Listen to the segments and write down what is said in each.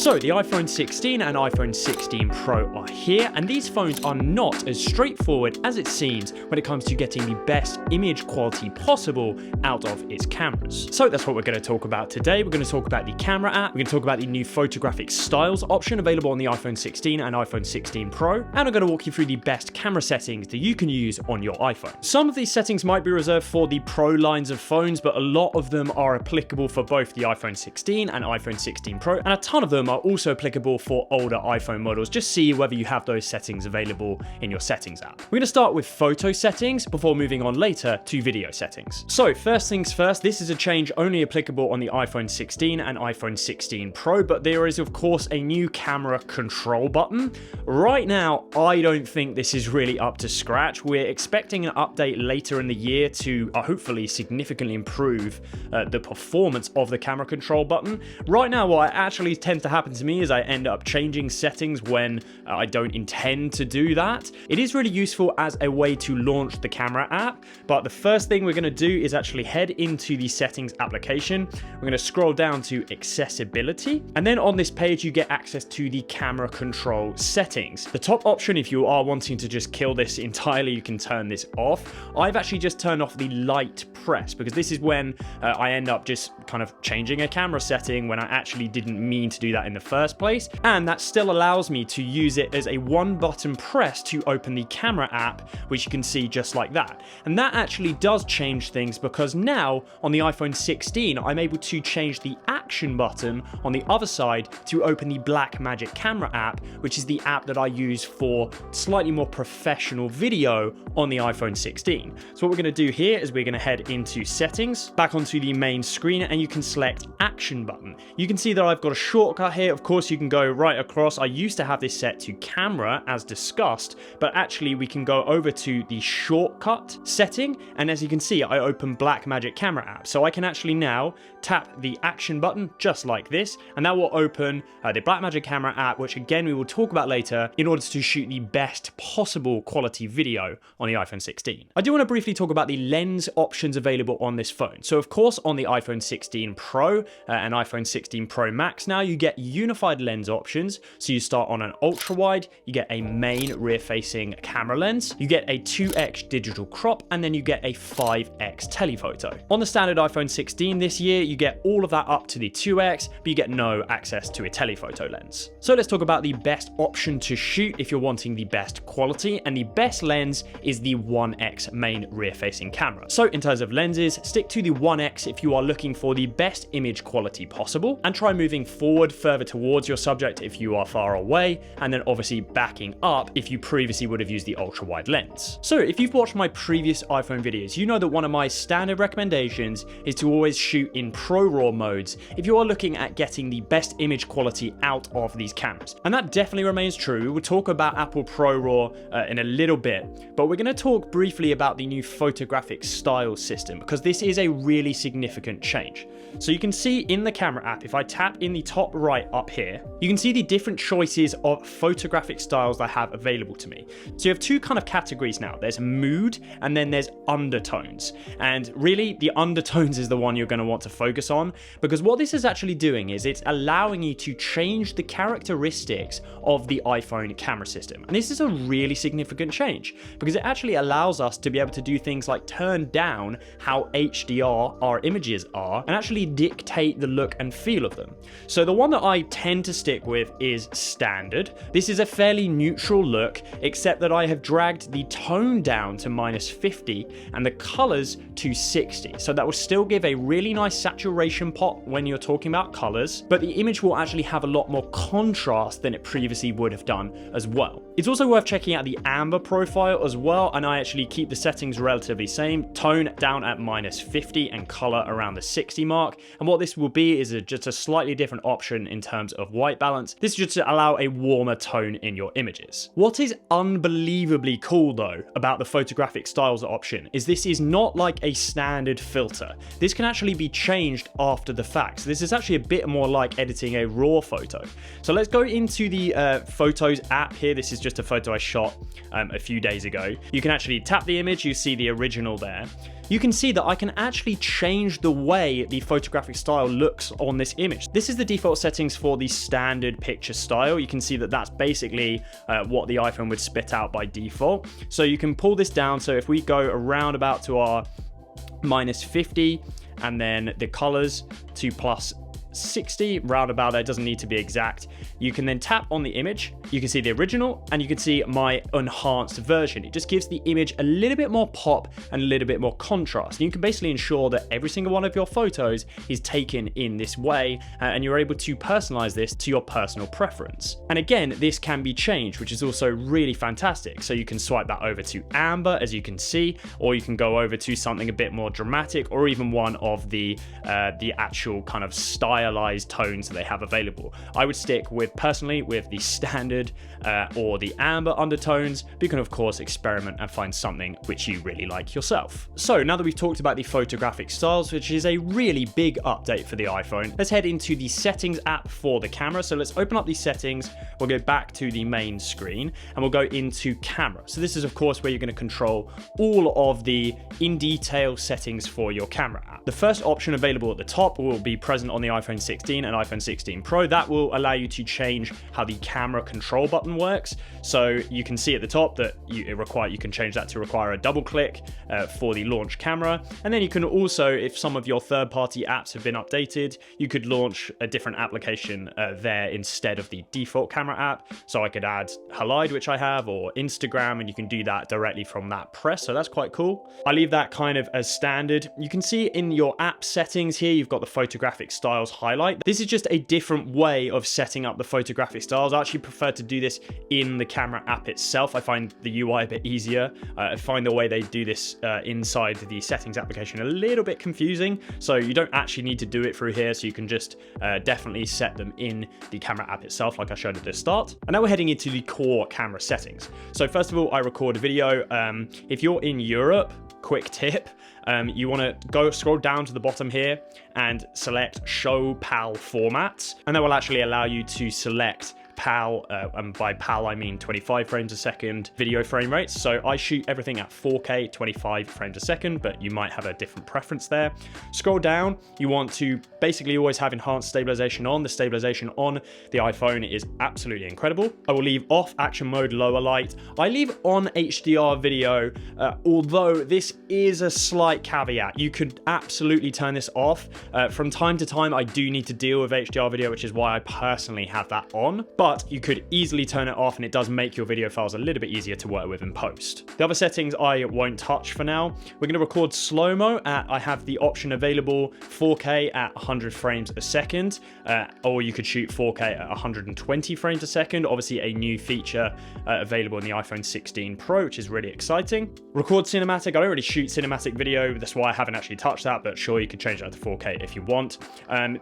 So the iPhone 16 and iPhone 16 Pro are here, and these phones are not as straightforward as it seems when it comes to getting the best image quality possible out of its cameras. So that's what we're going to talk about today. We're going to talk about the camera app, we're going to talk about the new photographic styles option available on the iPhone 16 and iPhone 16 Pro, and I'm going to walk you through the best camera settings that you can use on your iPhone. Some of these settings might be reserved for the Pro lines of phones, but a lot of them are applicable for both the iPhone 16 and iPhone 16 Pro, and a ton of them are also applicable for older iPhone models. Just see whether you have those settings available in your settings app. We're going to start with photo settings before moving on later to video settings. So first things first, this is a change only applicable on the iPhone 16 and iPhone 16 Pro, but there is of course a new camera control button. Right now, I don't think this is really up to scratch. We're expecting an update later in the year to hopefully significantly improve the performance of the camera control button. Right now, what actually tends to happen to me is I end up changing settings when I don't intend to do that. It is really useful as a way to launch the camera app, but the first thing we're going to do is actually head into the settings application. We're going to scroll down to accessibility, and then on this page you get access to the camera control settings. The top option, if you are wanting to just kill this entirely, you can turn this off. I've actually just turned off the light press because this is when I end up just kind of changing a camera setting when I actually didn't mean to do that in the first place, and that still allows me to use it as a one button press to open the camera app, which you can see just like that. And that actually does change things because now on the iPhone 16 I'm able to change the action button on the other side to open the Blackmagic camera app, which is the app that I use for slightly more professional video on the iPhone 16. So what we're going to do here is we're going to head into settings, back onto the main screen, and you can select action button. You can see that I've got a shortcut here. Of course you can go right across. I used to have this set to camera as discussed, but actually we can go over to the shortcut setting, and as you can see I open Blackmagic camera app. So I can actually now tap the action button just like this, and that will open the Blackmagic camera app, which again we will talk about later, in order to shoot the best possible quality video on the iPhone 16. I do want to briefly talk about the lens options available on this phone. So of course on the iPhone 16 Pro and iPhone 16 Pro Max now you get unified lens options. So you start on an ultra wide, you get a main rear facing camera lens, you get a 2x digital crop, and then you get a 5x telephoto. On the standard iPhone 16 this year you get all of that up to the 2x, but you get no access to a telephoto lens. So let's talk about the best option to shoot if you're wanting the best quality, and the best lens is the 1x main rear facing camera. So in terms of lenses, stick to the 1x if you are looking for the best image quality possible, and try moving forward further towards your subject if you are far away, and then obviously backing up if you previously would have used the ultra wide lens. So if you've watched my previous iPhone videos, you know that one of my standard recommendations is to always shoot in ProRAW modes if you are looking at getting the best image quality out of these cameras. And that definitely remains true. We'll talk about Apple ProRAW in a little bit, but we're going to talk briefly about the new photographic style system because this is a really significant change. So you can see in the camera app, if I tap in the top right up here, you can see the different choices of photographic styles I have available to me. So you have two kind of categories now. There's mood and then there's undertones. And really the undertones is the one you're going to want to focus on, because what this is actually doing is it's allowing you to change the characteristics of the iPhone camera system. And this is a really significant change because it actually allows us to be able to do things like turn down how HDR our images are and actually dictate the look and feel of them. So the one that I tend to stick with is standard. This is a fairly neutral look, except that I have dragged the tone down to -50 and the colors to 60. So that will still give a really nice saturation pop when you're talking about colors, but the image will actually have a lot more contrast than it previously would have done as well. It's also worth checking out the amber profile as well, and I actually keep the settings relatively same, tone down at -50 and color around the 60 mark. And what this will be is just a slightly different option in terms of white balance. This is just to allow a warmer tone in your images. What is unbelievably cool though about the photographic styles option is this is not like a standard filter. This can actually be changed after the fact. So this is actually a bit more like editing a raw photo. So let's go into the Photos app here. This is just a photo I shot a few days ago. You can actually tap the image, you see the original there. you can see that I can actually change the way the photographic style looks on this image. This is the default settings for the standard picture style. You can see that that's basically what the iPhone would spit out by default. So you can pull this down. So if we go around about to our -50 and then the colors to +60, roundabout there, doesn't need to be exact. You can then tap on the image, you can see the original, and you can see my enhanced version. It just gives the image a little bit more pop and a little bit more contrast. And you can basically ensure that every single one of your photos is taken in this way, and you're able to personalize this to your personal preference. And again, this can be changed, which is also really fantastic. So you can swipe that over to amber, as you can see, or you can go over to something a bit more dramatic, or even one of the actual kind of stylized tones that they have available. I would stick personally with the standard or the amber undertones, but you can of course experiment and find something which you really like yourself. So now that we've talked about the photographic styles, which is a really big update for the iPhone, let's head into the settings app for the camera. So let's open up these settings, we'll go back to the main screen and we'll go into camera. So this is of course where you're going to control all of the in detail settings for your camera app. The first option available at the top will be present on the iPhone 16 and iPhone 16 Pro. That will allow you to change how the camera control button works. So you can see at the top that you can change that to require a double click for the launch camera. And then you can also, if some of your third-party apps have been updated, you could launch a different application there instead of the default camera app. So I could add Halide, which I have, or Instagram, and you can do that directly from that press. So that's quite cool. I leave that kind of as standard. You can see in your app settings here, you've got the photographic styles highlight. This is just a different way of setting up the photographic styles. I actually prefer to do this in the camera app itself. I find the UI a bit easier. I find the way they do this inside the settings application a little bit confusing. So you don't actually need to do it through here. So you can just definitely set them in the camera app itself, like I showed at the start. And now we're heading into the core camera settings. So first of all, I record a video. If you're in Europe, quick tip, you want to scroll down to the bottom here and select show PAL formats, and that will actually allow you to select PAL, and by PAL I mean 25 frames a second video frame rates. So I shoot everything at 4K 25 frames a second, but you might have a different preference there. Scroll down, you want to basically always have enhanced stabilization on. The stabilization on the iPhone is absolutely incredible. I will leave off action mode lower light. I leave on HDR video, although this is a slight caveat. You could absolutely turn this off. From time to time I do need to deal with HDR video, which is why I personally have that on. But you could easily turn it off and it does make your video files a little bit easier to work with in post. The other settings I won't touch for now. We're going to record slow-mo at, I have the option available 4K at 100 frames a second, or you could shoot 4K at 120 frames a second. Obviously a new feature available in the iPhone 16 Pro, which is really exciting. Record cinematic, I don't really shoot cinematic video, that's why I haven't actually touched that, but sure, you can change that to 4K if you want.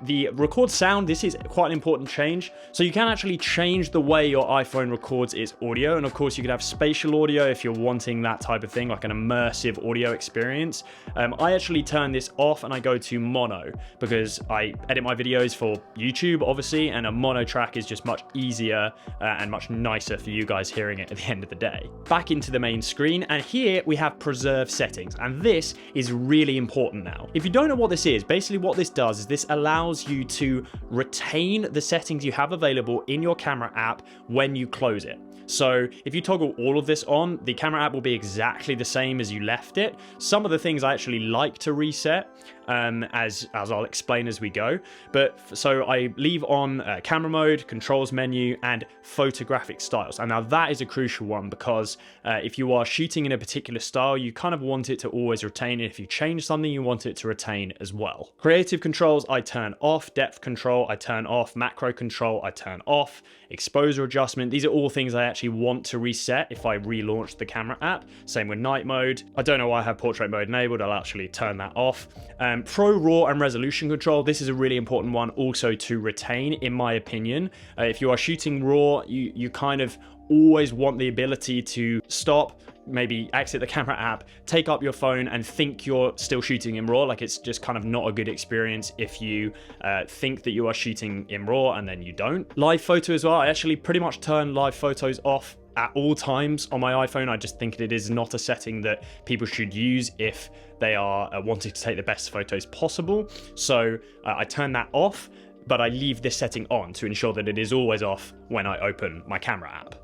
The record sound, this is quite an important change. So you can actually change the way your iPhone records its audio, and of course you could have spatial audio if you're wanting that type of thing, like an immersive audio experience. I actually turn this off and I go to mono because I edit my videos for YouTube obviously, and a mono track is just much easier and much nicer for you guys hearing it at the end of the day. Back into the main screen, and here we have preserve settings, and this is really important now. If you don't know what this is, basically what this does is this allows you to retain the settings you have available in your camera app when you close it. So if you toggle all of this on, the camera app will be exactly the same as you left it. Some of the things I actually like to reset, as I'll explain as we go. But so I leave on camera mode, controls menu, and photographic styles. And now that is a crucial one because if you are shooting in a particular style, you kind of want it to always retain it. If you change something, you want it to retain as well. Creative controls, I turn off. Depth control, I turn off. Macro control, I turn off. Exposure adjustment, these are all things I actually want to reset if I relaunch the camera app. Same with night mode. I don't know why I have portrait mode enabled. I'll actually turn that off. ProRAW and resolution control, this is a really important one also to retain, in my opinion. If you are shooting RAW, you kind of always want the ability to stop, maybe exit the camera app, take up your phone and think you're still shooting in RAW. Like, it's just kind of not a good experience if you think that you are shooting in RAW and then you don't. Live photo as well, I actually pretty much turn live photos off at all times on my iPhone. I just think it is not a setting that people should use if they are wanting to take the best photos possible. So I turn that off, but I leave this setting on to ensure that it is always off when I open my camera app.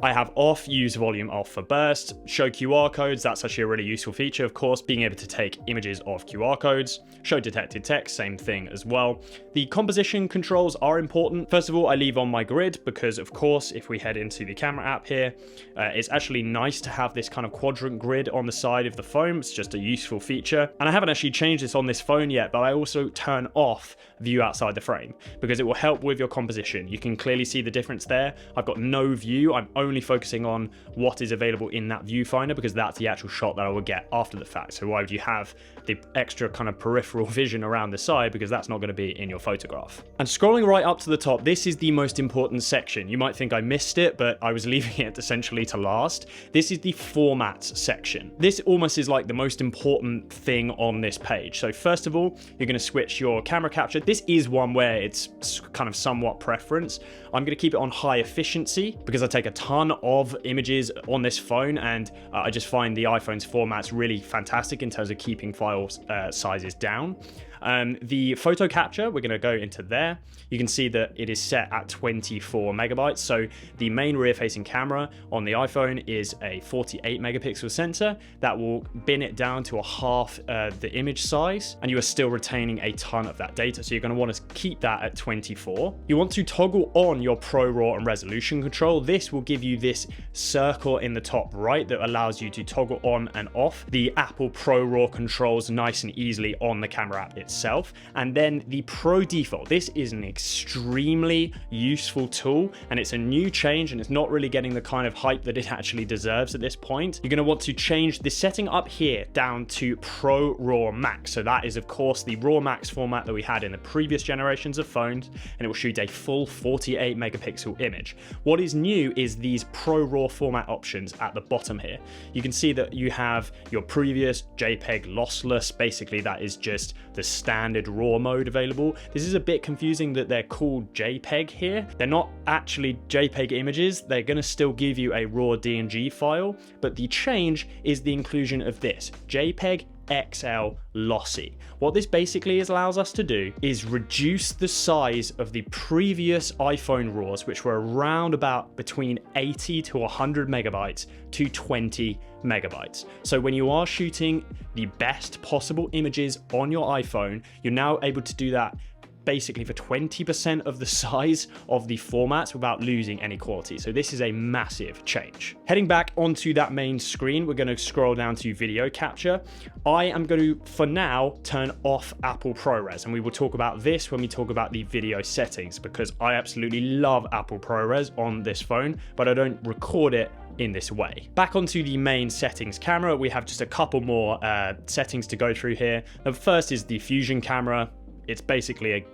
I have off, use volume off for burst, show QR codes. That's actually a really useful feature, of course, being able to take images of QR codes. Show detected text, same thing as well. The composition controls are important. First of all, I leave on my grid because, of course, if we head into the camera app here, it's actually nice to have this kind of quadrant grid on the side of the phone. It's just a useful feature. And I haven't actually changed this on this phone yet, but I also turn off view outside the frame because it will help with your composition. You can clearly see the difference there. I've got no view. I'm only focusing on what is available in that viewfinder because that's the actual shot that I will get after the fact. So why would you have the extra kind of peripheral vision around the side, because that's not going to be in your photograph. And scrolling right up to the top, this is the most important section. You might think I missed it, but I was leaving it essentially to last. This is the formats section. This almost is like the most important thing on this page. So first of all, you're going to switch your camera capture. This is one where it's kind of somewhat preference. I'm going to keep it on high efficiency because I take a ton of images on this phone, and I just find the iPhone's formats really fantastic in terms of keeping file sizes down. The photo capture, we're going to go into there. You can see that it is set at 24 megabytes. So the main rear facing camera on the iPhone is a 48 megapixel sensor that will bin it down to a half the image size, and you are still retaining a ton of that data. So you're going to want to keep that at 24. You want to toggle on your ProRAW and resolution control. This will give you this circle in the top right that allows you to toggle on and off the Apple ProRAW controls nice and easily on the camera app itself. And then the Pro default, this is an extremely useful tool, and it's a new change, and it's not really getting the kind of hype that it actually deserves at this point. You're going to want to change the setting up here down to ProRAW Max. So that is of course the RAW Max format that we had in the previous generations of phones, and it will shoot a full 48 megapixel image. What is new is these ProRAW format options at the bottom here. You can see that you have your previous JPEG lossless. Basically that is just the standard RAW mode available. This is a bit confusing that they're called JPEG here. They're not actually JPEG images. They're going to still give you a raw DNG file, but the change is the inclusion of this JPEG XL lossy. What this basically allows us to do is reduce the size of the previous iPhone RAWs, which were around about between 80 to 100 megabytes, to 20 megabytes. So when you are shooting the best possible images on your iPhone, you're now able to do that basically for 20% of the size of the formats without losing any quality. So this is a massive change. Heading back onto that main screen, we're going to scroll down to video capture. I am going to, for now, turn off Apple ProRes, and we will talk about this when we talk about the video settings, because I absolutely love Apple ProRes on this phone, but I don't record it in this way. Back onto the main settings camera, we have just a couple more settings to go through here. The first is the Fusion camera. It's basically a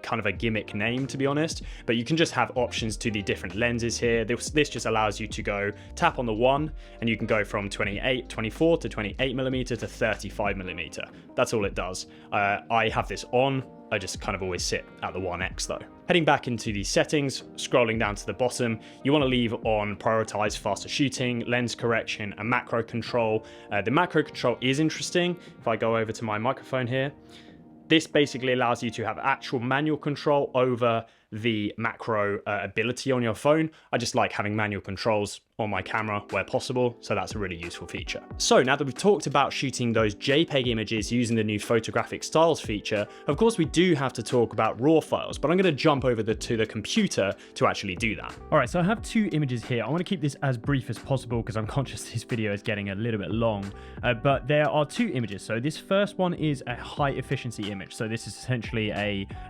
kind of a gimmick name, to be honest, but you can just have options to the different lenses here. This just allows you to go tap on the one, and you can go from 24 to 28 millimeter to 35 millimeter. That's all it does. I have this on. I just kind of always sit at the 1x though. Heading back into the settings, scrolling down to the bottom, you want to leave on prioritize faster shooting, lens correction, and macro control. The macro control is interesting. If I go over to my microphone here, this basically allows you to have actual manual control over the macro ability on your phone. I just like having manual controls on my camera where possible, so that's a really useful feature. So now that we've talked about shooting those JPEG images using the new photographic styles feature, of course we do have to talk about RAW files, but I'm going to jump over to the computer to actually do that. All right, so I have two images here. I want to keep this as brief as possible because I'm conscious this video is getting a little bit long, but there are two images. So this first one is a high efficiency image. So this is essentially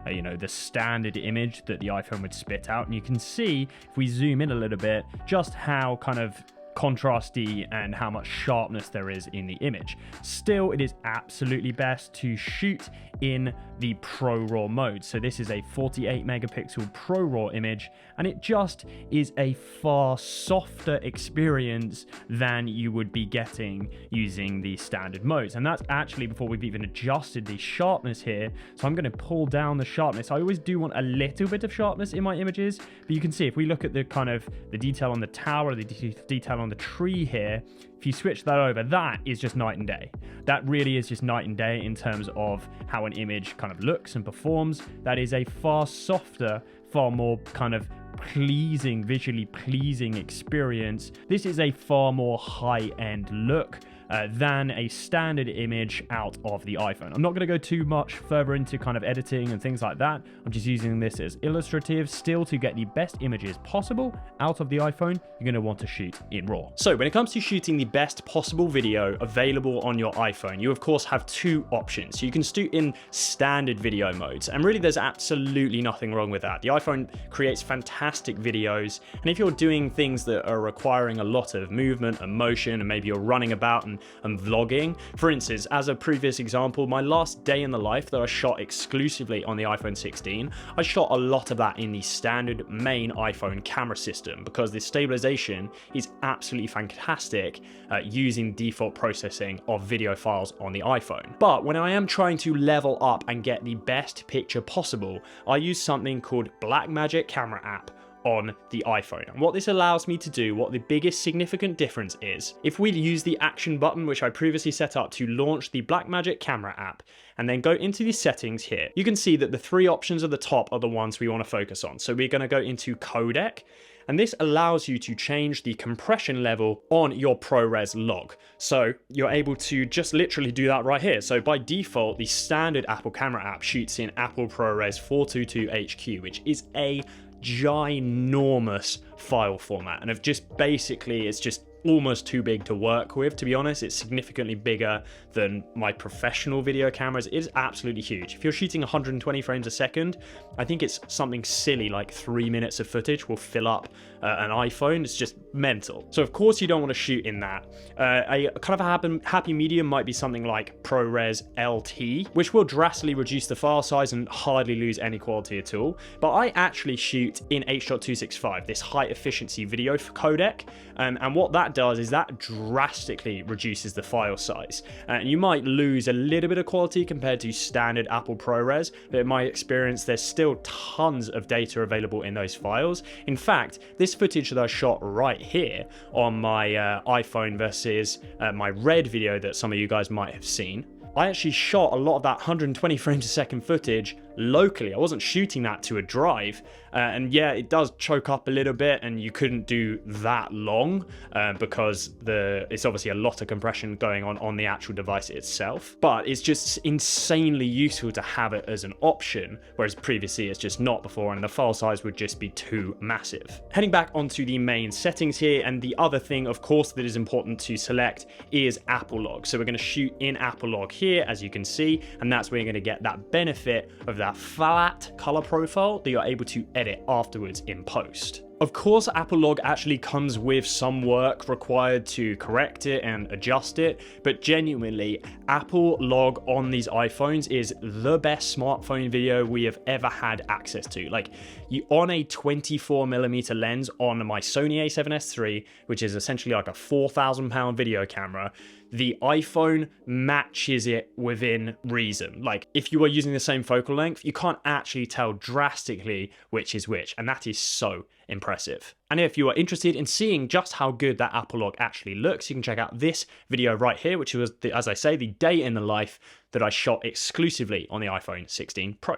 the standard image that the iPhone would spit out, and you can see if we zoom in a little bit just how kind of contrasty and how much sharpness there is in the image. Still, it is absolutely best to shoot in the ProRAW mode. So this is a 48 megapixel ProRAW image, and it just is a far softer experience than you would be getting using the standard modes. And that's actually before we've even adjusted the sharpness here. So I'm going to pull down the sharpness. I always do want a little bit of sharpness in my images, but you can see if we look at the kind of the detail on the tower, the detail on the tree here, if you switch that over, that is just night and day. That really is just night and day in terms of how an image kind of looks and performs. That is a far softer, far more kind of pleasing, visually pleasing experience. This is a far more high-end look than a standard image out of the iPhone. I'm not going to go too much further into kind of editing and things like that. I'm just using this as illustrative. Still, to get the best images possible out of the iPhone, you're going to want to shoot in RAW. So when it comes to shooting the best possible video available on your iPhone, you of course have two options. You can shoot in standard video modes, and really there's absolutely nothing wrong with that. The iPhone creates fantastic videos, and if you're doing things that are requiring a lot of movement and motion, and maybe you're running about and vlogging. For instance, as a previous example, my last day in the life that I shot exclusively on the iPhone 16, I shot a lot of that in the standard main iPhone camera system because the stabilization is absolutely fantastic using default processing of video files on the iPhone. But when I am trying to level up and get the best picture possible, I use something called Blackmagic Camera app on the iPhone. And what this allows me to do, what the biggest significant difference is, if we use the action button, which I previously set up to launch the Blackmagic Camera app, and then go into the settings here, you can see that the three options at the top are the ones we want to focus on. So we're going to go into codec, and this allows you to change the compression level on your ProRes log. So you're able to just literally do that right here. So by default, the standard Apple camera app shoots in Apple ProRes 422 HQ, which is a ginormous file format, and it's just almost too big to work with, to be honest. It's significantly bigger than my professional video cameras. It is absolutely huge. If you're shooting 120 frames a second, I think it's something silly like 3 minutes of footage will fill up an iPhone. It's just mental. So of course you don't want to shoot in that. A kind of a happy medium might be something like ProRes LT, which will drastically reduce the file size and hardly lose any quality at all. But I actually shoot in H.265, this high efficiency video codec, and what that does is that drastically reduces the file size, and you might lose a little bit of quality compared to standard Apple ProRes, but in my experience there's still tons of data available in those files. In fact, this footage that I shot right here on my iPhone versus my Red video that some of you guys might have seen, I actually shot a lot of that 120 frames a second footage locally. I wasn't shooting that to a drive, and yeah, it does choke up a little bit, and you couldn't do that long because it's obviously a lot of compression going on the actual device itself. But it's just insanely useful to have it as an option, whereas previously it's just not before, and the file size would just be too massive. Heading back onto the main settings here, and the other thing, of course, that is important to select is Apple Log. So we're going to shoot in Apple Log here, as you can see, and that's where you're going to get that benefit of that flat color profile that you're able to edit afterwards in post. Of course, Apple Log actually comes with some work required to correct it and adjust it, but genuinely, Apple Log on these iPhones is the best smartphone video we have ever had access to. Like, on a 24mm lens on my Sony a7S III, which is essentially like a £4,000 video camera, the iPhone matches it within reason. Like, if you are using the same focal length, you can't actually tell drastically which is which, and that is so impressive. And if you are interested in seeing just how good that Apple Log actually looks, you can check out this video right here, which was, as I say, the day in the life that I shot exclusively on the iPhone 16 Pro.